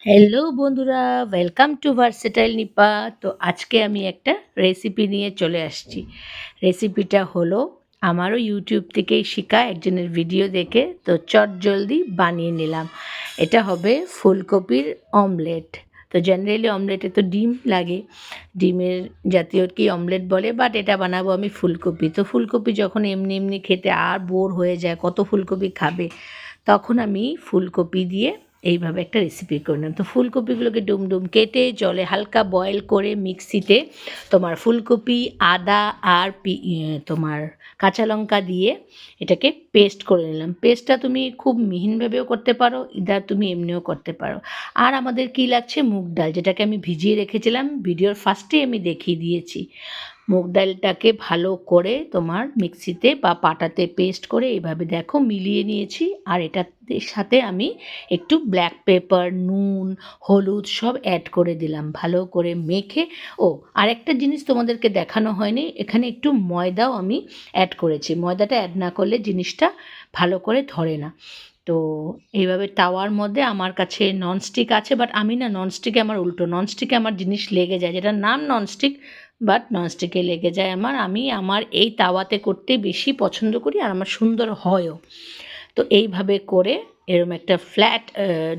Hello বন্ধুরা, welcome to versatile Nipa. তো আজকে আমি একটা রেসিপি নিয়ে চলে আসছি। রেসিপিটা হলো আমারও ইউটিউব থেকেই শেখা একজনের ভিডিও দেখে, তো চটজলদি বানিয়ে নিলাম। এটা হবে ফুলকপির অমলেট। তো জেনারেলি অমলেটে তো ডিম লাগে, ডিমের জাতীয় কি অমলেট বলে, বাট এটা বানাবো আমি ফুলকপি। তো ফুলকপি যখন এমনি এমনি খেতে আর বোর হয়ে যায়, কত ফুলকপি খাবে, তখন আমি ফুলকপি দিয়ে এইভাবে একটা রেসিপি করে নিলাম। তো ফুলকপিগুলোকে ডুমডুম কেটে জলে হালকা বয়েল করে মিক্সিতে তোমার ফুলকপি, আদা আর তোমার কাঁচা লঙ্কা দিয়ে এটাকে পেস্ট করে নিলাম। পেস্টটা তুমি খুব মিহিনভাবেও করতে পারো, ইদার তুমি এমনিও করতে পারো। আর আমাদের কী লাগছে, মুগ ডাল, যেটাকে আমি ভিজিয়ে রেখেছিলাম, ভিডিওর ফার্স্টে আমি দেখিয়ে দিয়েছি। মুগ ডালটাকে ভালো করে তোমার মিক্সিতে বা পাটাতে পেস্ট করে এইভাবে দেখো মিলিয়ে নিয়েছি। আর এটার সাথে আমি একটু ব্ল্যাক পেপার, নুন, হলুদ সব অ্যাড করে দিলাম ভালো করে মেখে। আরেকটা জিনিস তোমাদেরকে দেখানো হয়নি, এখানে একটু ময়দাও আমি অ্যাড করেছি। ময়দাটা অ্যাড না করলে জিনিসটা ভালো করে ধরে না। তো এইভাবে তাওয়ার মধ্যে আমার কাছে ননস্টিক আছে, বাট আমি না ননস্টিকে, আমার উল্টো, ননস্টিকে আমার জিনিস লেগে যায়, যেটার নাম ননস্টিক বাট ননস্টিকে লেগে যায় আমি আমার এই তাওয়াতে করতে বেশি পছন্দ করি, আর আমার সুন্দর হয়ও। তো এইভাবে করে এরম একটা ফ্ল্যাট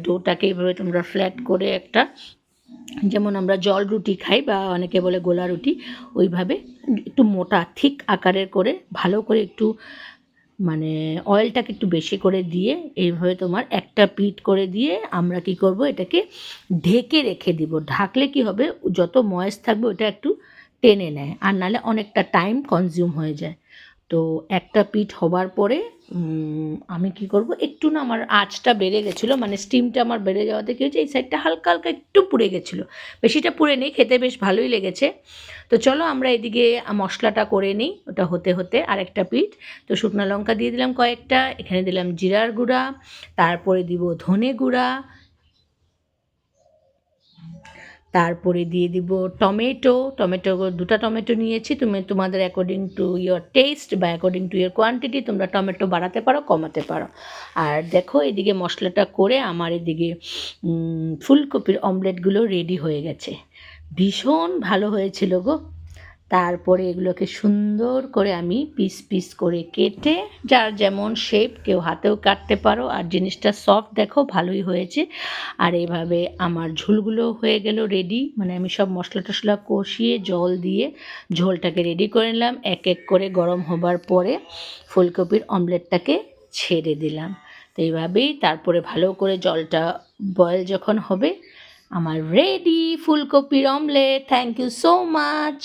ডোটাকে এইভাবে তোমরা ফ্ল্যাট করে একটা, যেমন আমরা জল রুটি খাই বা অনেকে বলে গোলা রুটি, ওইভাবে একটু মোটা থিক আকারের করে ভালো করে একটু মানে অয়েলটাকে একটু বেশি করে দিয়ে এইভাবে তোমার একটা পিঠ করে দিয়ে আমরা কি করব, এটাকে ঢেকে রেখে দিব। ঢাকলে কি হবে, যত ময়েস থাকবে ওটা একটু টেনে নেয়, আর নাহলে অনেকটা টাইম কনজিউম হয়ে যায়। তো একটা পিঠ হবার পরে আমি কি করব, একটু না আমার আঁচটা বেড়ে গেছিলো, মানে স্টিমটা আমার বেড়ে যাওয়াতে কী হয়েছে, এই সাইডটা হালকা হালকা একটু পুড়ে গেছিলো, বেশিটা পুড়ে নেই, খেতে বেশ ভালোই লেগেছে। তো চলো আমরা এদিকে মশলাটা করে নিই, ওটা হতে হতে আরেকটা পিঠ। তো শুকনো লঙ্কা দিয়ে দিলাম কয়েকটা, এখানে দিলাম জিরার গুঁড়া, তারপরে দিব ধনে গুঁড়া, তারপরে দিয়ে দিব টমেটো, দুটো টমেটো নিয়েছি। তুমি তোমাদের অ্যাকর্ডিং টু ইয়োর টেস্ট বা অ্যাকর্ডিং টু ইয়োর কোয়ান্টিটি তোমরা টমেটো বাড়াতে পারো, কমাতে পারো। আর দেখো এদিকে মশলাটা করে আমার এদিকে ফুলকপির অমলেটগুলো রেডি হয়ে গেছে। ভীষণ ভালো হয়েছিল গো। তারপরে এগুলোকে সুন্দর করে আমি পিস পিস করে কেটে, যার যেমন শেপ, কেউ হাতেও কাটতে পারো, আর জিনিসটা সফট দেখো ভালোই হয়েছে। আর এইভাবে আমার ঝোলগুলো হয়ে গেল রেডি, মানে আমি সব মশলা টশলা কষিয়ে জল দিয়ে ঝোলটাকে রেডি করে নিলাম। এক এক করে গরম হবার পরে ফুলকপির অমলেটটাকে ছেড়ে দিলাম। তো এইভাবেই তারপরে ভালো করে জলটা বয়েল যখন হবে, আমার রেডি ফুলকপির omelette. Thank you so much.